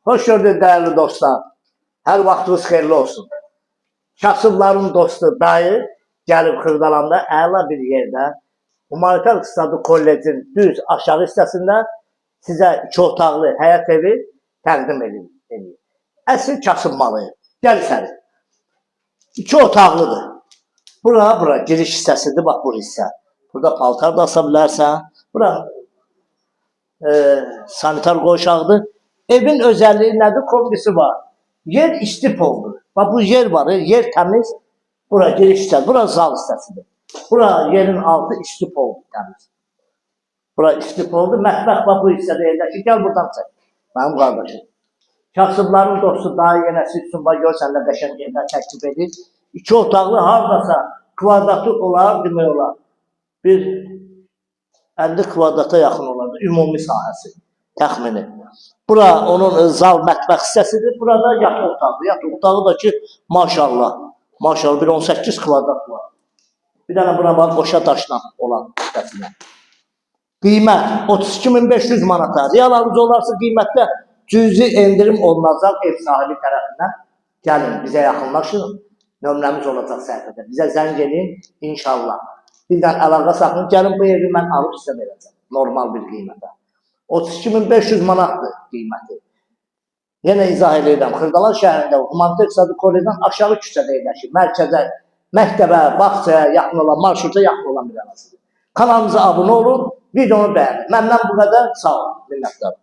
Hoş gördük değerli dostlar. Her vaxtınız xeyirli olsun. Kasıbların dostu dayı gəlib Xırdalanda əla bir yerdə Humanitar İqtisadi Kollecin düz aşağı hissəsində sizə 2 otaqlı həyət evi təqdim edir. Əsl kasıb malı. Gəl içəri. 2 otaqlıdır. Bura giriş hissəsidir. Bax bu hissə. Burada paltar da asa bilərsən. Bura sanitar qoşaqdır. Evin özelliği nədir? Kombisi var. Yer istif oldu. Bak bu yer var. Yer təmiz. Bura giriş hissəsi. Bura zal hissəsidir. Bura yerin altı istif oldu. Təmiz. Bura istif oldu. Mətbəx bu hissədə yerləşir. Gəl buradan çək. Mənim qardaşım. Kasıbların dostu daha yenəsi üçün var. Görsən də qəşəng yerlər təklif edir. 2 otaqlı hardasa kvadratı olar, demək olar. Bir 50 kvadrata yaxın olardı. Ümumi sahəsi. Təxmini. Bura onun zal mətbəx hissəsidir. Burada yataq otaqdır. Yataq otağı da ki maşallah. Maşallah bir 18 kvadrat var. Bir dənə buna bax qoşa daşla olan hissəsinə. Qiymət 32.500 manata. Real alıcı olarsa qiymətdə cüzi endirim olunacaq ev sahibi tərəfindən. Gəlin bizə yaxınlaşın. Nömrəmiz olacaq səhifədə. Bizə zəng edin inşallah. Bizdən əlaqə saxlayın. Gəlin bu evi mən alıb sizə verəcəm. Normal bir qiymətə. 32.500 manatdır qiyməti. Yenə izah edirəm. Xırdalan şəhərində Humanitar İqtisadi Kollecdən aşağı küçədə yerləşir. Mərkəzə, məktəbə, bağçaya yaxın olan, marşruta yaxın olan bir arasıdır. Kanalımıza abunə olun, videonu bəyənin. Məndən bu qədər, sağ olun, minnətdarım.